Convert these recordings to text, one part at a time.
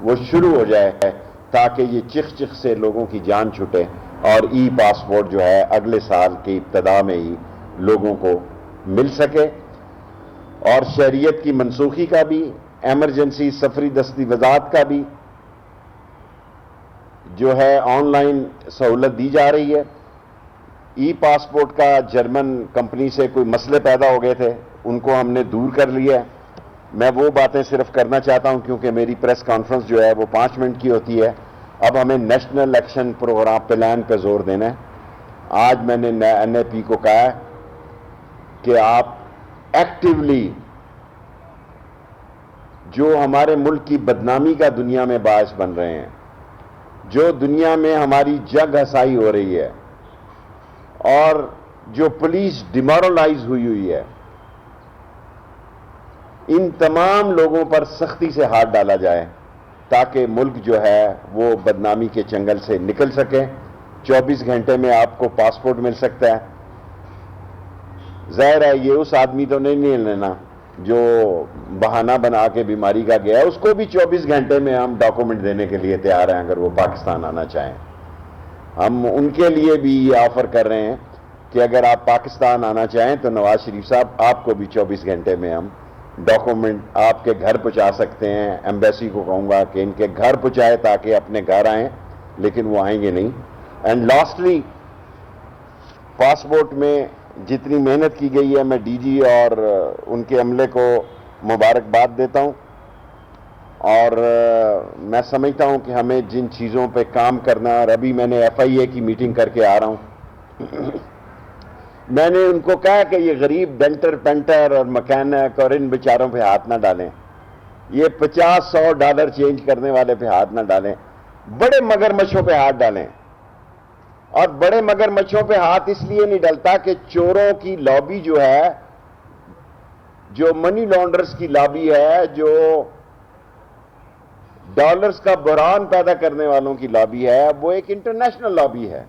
وہ شروع ہو جائے تاکہ یہ چخ چخ سے لوگوں کی جان چھٹے اور ای پاسپورٹ جو ہے اگلے سال کی ابتدا میں ہی لوگوں کو مل سکے، اور شہریت کی منسوخی کا بھی، ایمرجنسی سفری دستاویزات کا بھی جو ہے آن لائن سہولت دی جا رہی ہے۔ ای پاسپورٹ کا جرمن کمپنی سے کوئی مسئلے پیدا ہو گئے تھے، ان کو ہم نے دور کر لیا ہے۔ میں وہ باتیں صرف کرنا چاہتا ہوں کیونکہ میری پریس کانفرنس جو ہے وہ 5 منٹ کی ہوتی ہے۔ اب ہمیں نیشنل ایکشن پروگرام پلان پہ زور دینا ہے۔ آج میں نے این اے پی کو کہا ہے کہ آپ ایکٹیولی جو ہمارے ملک کی بدنامی کا دنیا میں باعث بن رہے ہیں، جو دنیا میں ہماری جگ ہسائی ہو رہی ہے اور جو پولیس ڈیمورلائز ہوئی ہے، ان تمام لوگوں پر سختی سے ہاتھ ڈالا جائے تاکہ ملک جو ہے وہ بدنامی کے چنگل سے نکل سکے۔ 24 گھنٹے میں آپ کو پاسپورٹ مل سکتا ہے۔ ظاہر ہے یہ اس آدمی تو نہیں لینا جو بہانہ بنا کے بیماری کا گیا ہے، اس کو بھی 24 گھنٹے میں ہم ڈاکومنٹ دینے کے لیے تیار ہیں اگر وہ پاکستان آنا چاہیں۔ ہم ان کے لیے بھی یہ آفر کر رہے ہیں کہ اگر آپ پاکستان آنا چاہیں تو نواز شریف صاحب آپ کو بھی 24 گھنٹے میں ہم ڈاکومنٹ آپ کے گھر پہنچا سکتے ہیں۔ ایمبیسی کو کہوں گا کہ ان کے گھر پہنچائے تاکہ اپنے گھر آئیں، لیکن وہ آئیں گے نہیں۔ اینڈ لاسٹلی، پاسپورٹ میں جتنی محنت کی گئی ہے میں ڈی جی اور ان کے عملے کو مبارکباد دیتا ہوں، اور میں سمجھتا ہوں کہ ہمیں جن چیزوں پہ کام کرنا، اور ابھی میں نے ایف آئی اے کی میٹنگ کر کے آ رہا ہوں، میں نے ان کو کہا کہ یہ غریب ڈینٹر پینٹر اور مکینک اور ان بیچاروں پہ ہاتھ نہ ڈالیں، یہ $50-100 چینج کرنے والے پہ ہاتھ نہ ڈالیں، بڑے مگرمچھوں پہ ہاتھ ڈالیں۔ اور بڑے مگرمچھوں پہ ہاتھ اس لیے نہیں ڈلتا کہ چوروں کی لابی جو ہے، جو منی لانڈرز کی لابی ہے، جو ڈالرز کا بحران پیدا کرنے والوں کی لابی ہے، وہ ایک انٹرنیشنل لابی ہے۔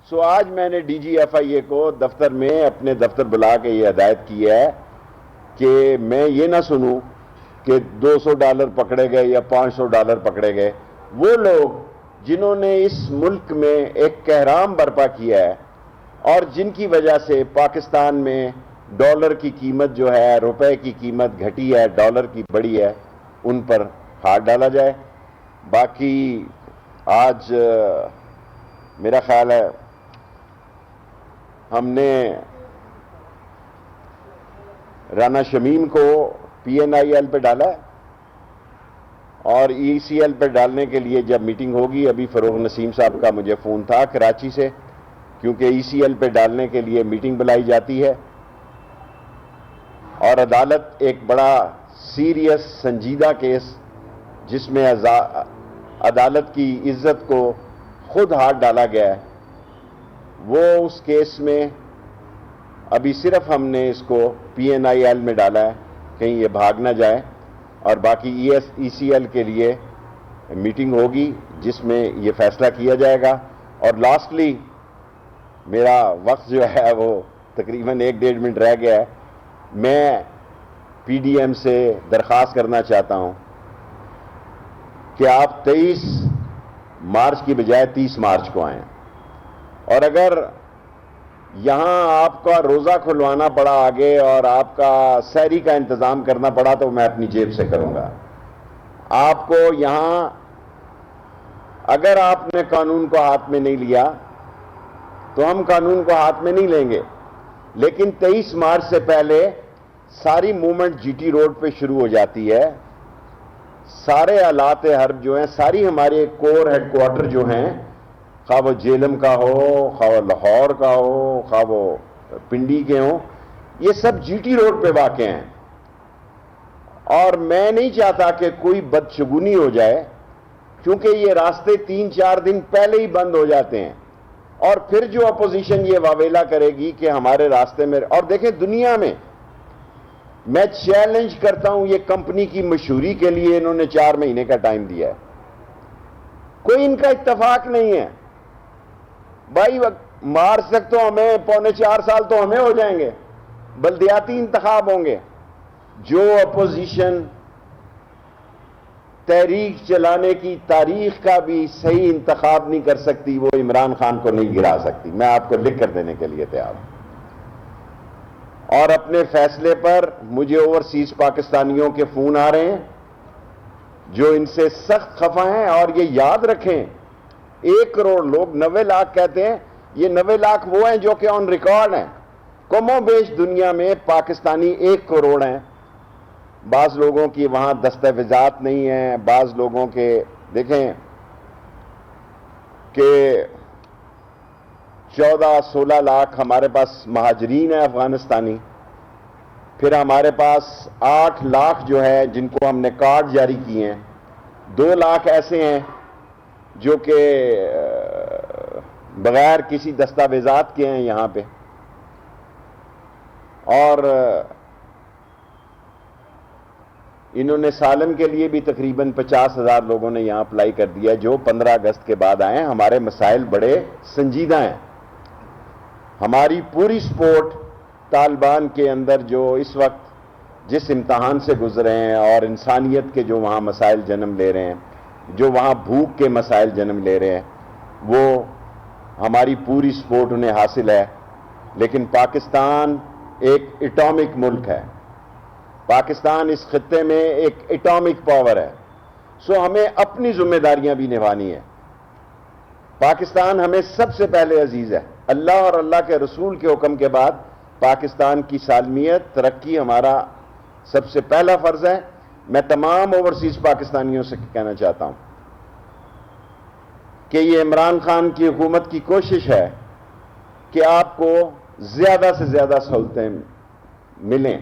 سو آج میں نے ڈی جی ایف آئی اے کو دفتر میں اپنے دفتر بلا کے یہ ہدایت کی ہے کہ میں یہ نہ سنوں کہ $200 پکڑے گئے یا $500 پکڑے گئے۔ وہ لوگ جنہوں نے اس ملک میں ایک کہرام برپا کیا ہے اور جن کی وجہ سے پاکستان میں ڈالر کی قیمت جو ہے، روپے کی قیمت گھٹی ہے، ڈالر کی بڑی ہے، ان پر ہاتھ ڈالا جائے۔ باقی آج میرا خیال ہے ہم نے رانا شمیم کو PNIL پہ ڈالا ہے، اور ECL پہ ڈالنے کے لیے جب میٹنگ ہوگی، ابھی فروغ نسیم صاحب کا مجھے فون تھا کراچی سے، کیونکہ ECL پہ ڈالنے کے لیے میٹنگ بلائی جاتی ہے، اور عدالت ایک بڑا سیریس سنجیدہ کیس جس میں عدالت کی عزت کو خود ہاتھ ڈالا گیا ہے، وہ اس کیس میں ابھی صرف ہم نے اس کو PNIL میں ڈالا ہے کہیں یہ بھاگ نہ جائے، اور باقی ECL کے لیے میٹنگ ہوگی جس میں یہ فیصلہ کیا جائے گا۔ اور لاسٹلی، میرا وقت جو ہے وہ تقریباً 1-1.5 منٹ رہ گیا ہے، میں PDM سے درخواست کرنا چاہتا ہوں کہ آپ 23 مارچ کی بجائے 30 مارچ کو آئیں، اور اگر یہاں آپ کا روزہ کھلوانا پڑا آگے اور آپ کا سحری کا انتظام کرنا پڑا تو میں اپنی جیب سے کروں گا۔ آپ کو یہاں اگر آپ نے قانون کو ہاتھ میں نہیں لیا تو ہم قانون کو ہاتھ میں نہیں لیں گے، لیکن 23 مارچ سے پہلے ساری موومنٹ GT روڈ پہ شروع ہو جاتی ہے۔ سارے آلات حرب جو ہیں، ساری ہمارے کور ہیڈ کوارٹر جو ہیں، خواہ وہ جیلم کا ہو، خواہ وہ لاہور کا ہو، خواہ وہ پنڈی کے ہوں، یہ سب GT روڈ پہ واقع ہیں، اور میں نہیں چاہتا کہ کوئی بدشگونی ہو جائے، کیونکہ یہ راستے 3-4 دن پہلے ہی بند ہو جاتے ہیں، اور پھر جو اپوزیشن یہ واویلا کرے گی کہ ہمارے راستے میں، اور دیکھیں دنیا میں میں چیلنج کرتا ہوں، یہ کمپنی کی مشہوری کے لیے انہوں نے 4 مہینے کا ٹائم دیا ہے، کوئی ان کا اتفاق نہیں ہے بھائی، مارچ تک تو ہمیں 3.25 سال تو ہمیں ہو جائیں گے، بلدیاتی انتخاب ہوں گے، جو اپوزیشن تحریک چلانے کی تاریخ کا بھی صحیح انتخاب نہیں کر سکتی، وہ عمران خان کو نہیں گرا سکتی. میں آپ کو لکھ کر دینے کے لیے تیار ہوں. اور اپنے فیصلے پر مجھے اوورسیز پاکستانیوں کے فون آ رہے ہیں جو ان سے سخت خفا ہیں. اور یہ یاد رکھیں 1 کروڑ لوگ 90 لاکھ کہتے ہیں، یہ 90 لاکھ وہ ہیں جو کہ آن ریکارڈ ہیں. کم و بیش دنیا میں پاکستانی 1 کروڑ ہیں. بعض لوگوں کی وہاں دستاویزات نہیں ہیں، بعض لوگوں کے دیکھیں کہ 14-16 لاکھ ہمارے پاس مہاجرین ہیں افغانستانی. پھر ہمارے پاس 8 لاکھ جو ہے جن کو ہم نے کارڈ جاری کیے ہیں. 2 لاکھ ایسے ہیں جو کہ بغیر کسی دستاویزات کے ہیں یہاں پہ. اور انہوں نے سالم کے لیے بھی تقریباً 50,000 لوگوں نے یہاں اپلائی کر دیا جو 15 اگست کے بعد آئے ہیں. ہمارے مسائل بڑے سنجیدہ ہیں. ہماری پوری سپورٹ طالبان کے اندر جو اس وقت جس امتحان سے گزرے ہیں اور انسانیت کے جو وہاں مسائل جنم لے رہے ہیں، جو وہاں بھوک کے مسائل جنم لے رہے ہیں، وہ ہماری پوری سپورٹ انہیں حاصل ہے. لیکن پاکستان ایک ایٹامک ملک ہے. پاکستان اس خطے میں ایک ایٹامک پاور ہے. سو ہمیں اپنی ذمہ داریاں بھی نبھانی ہیں. پاکستان ہمیں سب سے پہلے عزیز ہے. اللہ اور اللہ کے رسول کے حکم کے بعد پاکستان کی سالمیت، ترقی ہمارا سب سے پہلا فرض ہے. میں تمام اوورسیز پاکستانیوں سے کہنا چاہتا ہوں کہ یہ عمران خان کی حکومت کی کوشش ہے کہ آپ کو زیادہ سے زیادہ سہولتیں ملیں.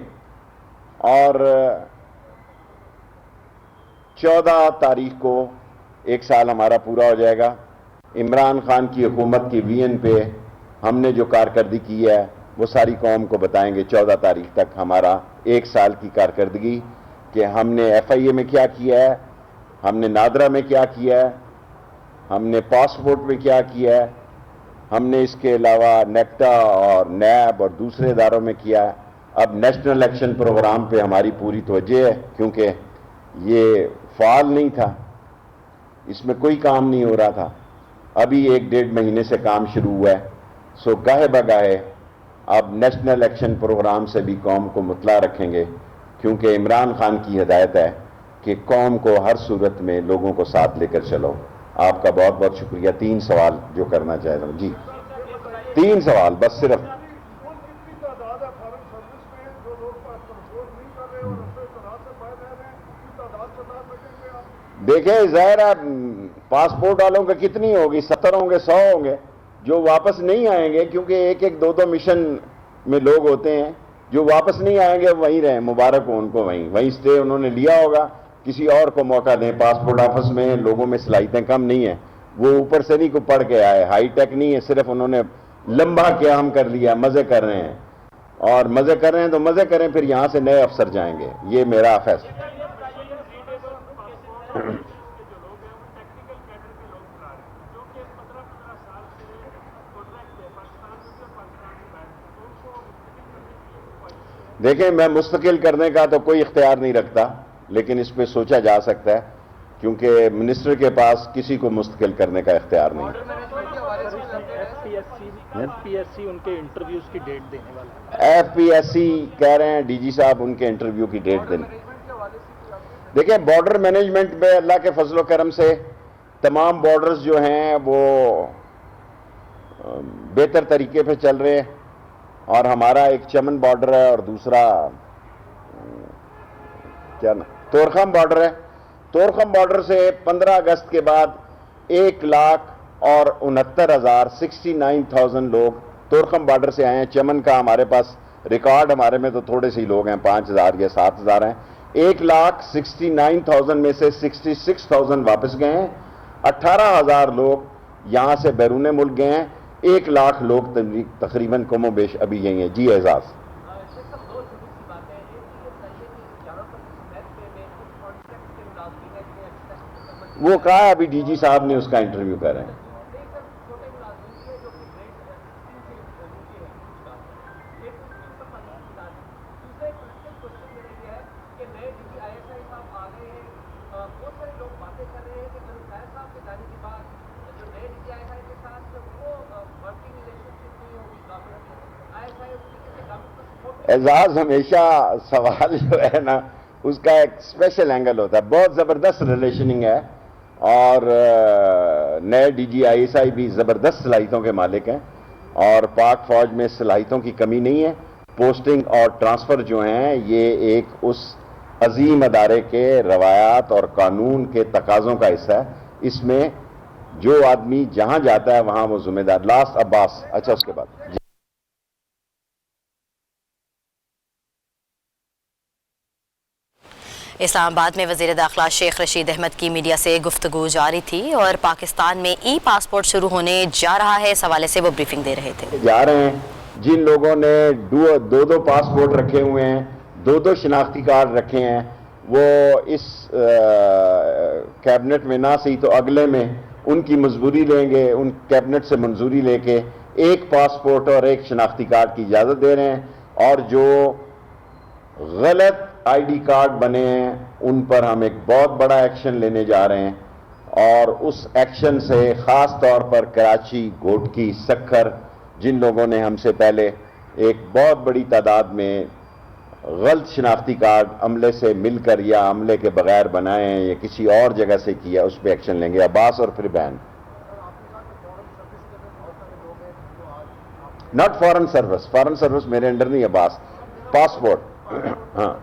اور 14 تاریخ کو 1 سال ہمارا پورا ہو جائے گا. عمران خان کی حکومت کی وی این پہ ہم نے جو کارکردگی کی ہے وہ ساری قوم کو بتائیں گے 14 تاریخ تک ہمارا 1 سال کی کارکردگی، کہ ہم نے ایف آئی اے میں کیا کیا ہے، ہم نے نادرا میں کیا کیا ہے، ہم نے پاسپورٹ میں کیا کیا ہے، ہم نے اس کے علاوہ نیکٹا اور نیب اور دوسرے اداروں میں کیا ہے. اب نیشنل ایکشن پروگرام پہ ہماری پوری توجہ ہے کیونکہ یہ فعال نہیں تھا، اس میں کوئی کام نہیں ہو رہا تھا. ابھی 1-1.5 مہینے سے کام شروع ہوا ہے. سو گاہے بگاہے اب نیشنل ایکشن پروگرام سے بھی قوم کو مطلع رکھیں گے، کیونکہ عمران خان کی ہدایت ہے کہ قوم کو ہر صورت میں لوگوں کو ساتھ لے کر چلو. آپ کا بہت بہت شکریہ. 3 سوال جو کرنا چاہ رہا ہوں. جی 3 سوال بس صرف. دیکھیں ظاہر ہے پاسپورٹ والوں کا کتنی ہوگی، 70 ہوں گے، 100 ہوں گے جو واپس نہیں آئیں گے، کیونکہ 1-2 مشن میں لوگ ہوتے ہیں جو واپس نہیں آئیں گے. وہیں رہیں، مبارک ہو ان کو. وہیں سٹے انہوں نے لیا ہوگا. کسی اور کو موقع دیں. پاسپورٹ آفس میں لوگوں میں صلاحیتیں کم نہیں ہیں. وہ اوپر سے نہیں کو پڑھ کے آئے، ہائی ٹیک نہیں ہے، صرف انہوں نے لمبا قیام کر لیا، مزے کر رہے ہیں. اور مزے کر رہے ہیں تو مزے کریں، پھر یہاں سے نئے افسر جائیں گے. یہ میرا فیصلہ. دیکھیں میں مستقل کرنے کا تو کوئی اختیار نہیں رکھتا، لیکن اس پہ سوچا جا سکتا ہے کیونکہ منسٹر کے پاس کسی کو مستقل کرنے کا اختیار نہیں. ایف پی ایس سی ان کے انٹرویوز کی ڈیٹ دینے والا ہے. ایف پی ایس سی کہہ رہے ہیں ڈی جی صاحب ان کے انٹرویو کی ڈیٹ دیں. دیکھیں بارڈر مینجمنٹ پہ اللہ کے فضل و کرم سے تمام بارڈرز جو ہیں وہ بہتر طریقے پہ چل رہے ہیں. اور ہمارا ایک چمن بارڈر ہے اور دوسرا کیا نا تورخم بارڈر ہے. تورخم بارڈر سے 15 اگست کے بعد 1,69,000 69,000 لوگ تورخم بارڈر سے آئے ہیں. چمن کا ہمارے پاس ریکارڈ، ہمارے میں تو تھوڑے سے ہی لوگ ہیں، 5,000 یا 7,000 ہیں. 1,69,000 میں سے 66,000 واپس گئے ہیں. 18,000 لوگ یہاں سے بیرون ملک گئے ہیں. 1,00,000 لوگ تقریباً کم و بیش ابھی یہی ہیں. جی اعزاز. وہ کہا ابھی ڈی جی صاحب نے اس کا انٹرویو کر رہے ہیں. اعزاز ہمیشہ سوال جو ہے نا اس کا ایک اسپیشل اینگل ہوتا ہے. بہت زبردست ریلیشننگ ہے اور نئے D G I S I بھی زبردست صلاحیتوں کے مالک ہیں اور پاک فوج میں صلاحیتوں کی کمی نہیں ہے. پوسٹنگ اور ٹرانسفر جو ہیں یہ ایک اس عظیم ادارے کے روایات اور قانون کے تقاضوں کا حصہ ہے. اس میں جو آدمی جہاں جاتا ہے وہاں وہ ذمہ دار. لاسٹ عباس. اچھا اس کے بعد اسلام آباد میں وزیر داخلہ شیخ رشید احمد کی میڈیا سے گفتگو جاری تھی اور پاکستان میں ای پاسپورٹ شروع ہونے جا رہا ہے اس حوالے سے وہ بریفنگ دے رہے تھے. جا رہے ہیں جن لوگوں نے دو پاسپورٹ رکھے ہوئے ہیں, دو شناختی کارڈ رکھے ہیں, وہ اس کیبنٹ میں نہ صحیح تو اگلے میں ان کی مجبوری لیں گے, ان کیبنٹ سے منظوری لے کے ایک پاسپورٹ اور ایک شناختی کارڈ کی اجازت دے رہے ہیں. اور جو غلط آئی ڈی کارڈ بنے ہیں ان پر ہم ایک بہت بڑا ایکشن لینے جا رہے ہیں اور اس ایکشن سے خاص طور پر کراچی, گھوٹکی, سکھر جن لوگوں نے ہم سے پہلے ایک بہت بڑی تعداد میں غلط شناختی کارڈ عملے سے مل کر یا عملے کے بغیر بنائے ہیں یا کسی اور جگہ سے کیا, اس پہ ایکشن لیں گے. عباس اور پھر بہن. Not foreign service, foreign service میرے انڈر نہیں. عباس پاسپورٹ. ہاں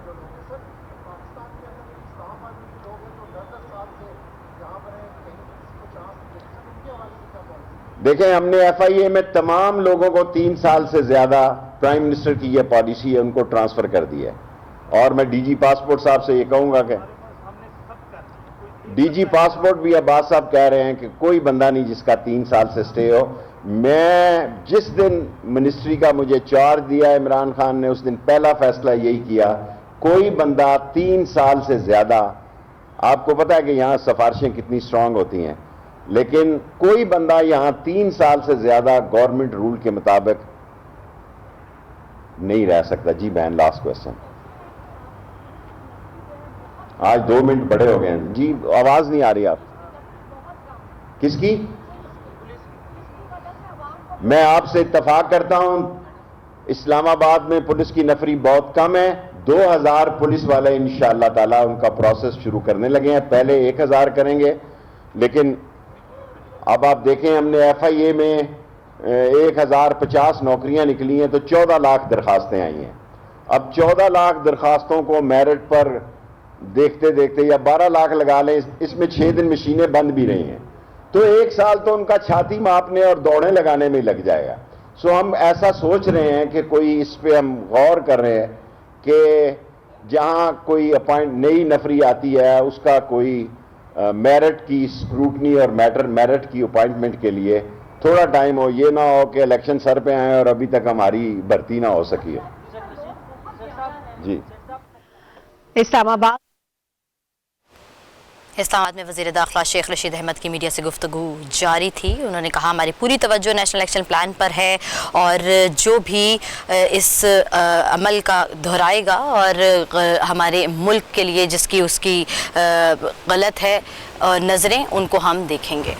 دیکھیں ہم نے ایف آئی اے میں تمام لوگوں کو 3 سال سے زیادہ, پرائم منسٹر کی یہ پالیسی ہے, ان کو ٹرانسفر کر دیا ہے. اور میں ڈی جی پاسپورٹ صاحب سے یہ کہوں گا کہ ڈی جی پاسپورٹ بھی عباس صاحب کہہ رہے ہیں کہ کوئی بندہ نہیں جس کا 3 سال سے سٹے ہو. میں جس دن منسٹری کا مجھے چارج دیا عمران خان نے اس دن پہلا فیصلہ یہی کیا, کوئی بندہ 3 سال سے زیادہ, آپ کو پتا ہے کہ یہاں سفارشیں کتنی سٹرانگ ہوتی ہیں, لیکن کوئی بندہ یہاں 3 سال سے زیادہ گورنمنٹ رول کے مطابق نہیں رہ سکتا. جی بہن لاسٹ کوسچن. آج 2 منٹ بڑے ہو گئے ہیں. جی آواز نہیں آ رہی. آپ کس کی؟ میں آپ سے اتفاق کرتا ہوں اسلام آباد میں پولیس کی نفری بہت کم ہے. 2000 پولیس والے انشاءاللہ تعالی ان کا پروسیس شروع کرنے لگے ہیں. پہلے 1000 کریں گے, لیکن اب آپ دیکھیں ہم نے ایف آئی اے میں 1050 نوکریاں نکلی ہیں تو 14 لاکھ درخواستیں آئی ہیں. اب 14 لاکھ درخواستوں کو میرٹ پر دیکھتے دیکھتے یا 12 لاکھ لگا لیں, اس میں 6 دن مشینیں بند بھی رہی ہیں, تو 1 سال تو ان کا چھاتی ماپنے اور دوڑیں لگانے میں لگ جائے گا. سو ہم ایسا سوچ رہے ہیں کہ کوئی اس پہ ہم غور کر رہے ہیں کہ جہاں کوئی نئی نفری آتی ہے اس کا کوئی میرٹ کی اسکروٹنی اور میرٹ کی اپائنٹمنٹ کے لیے تھوڑا ٹائم ہو. یہ نہ ہو کہ الیکشن سر پہ آئیں اور ابھی تک ہماری بھرتی نہ ہو سکی ہو. جی اسلام آباد میں وزیر داخلہ شیخ رشید احمد کی میڈیا سے گفتگو جاری تھی. انہوں نے کہا ہماری پوری توجہ نیشنل ایکشن پلان پر ہے اور جو بھی اس عمل کا دہرائے گا اور ہمارے ملک کے لیے جس کی اس کی غلط ہے نظریں ان کو ہم دیکھیں گے.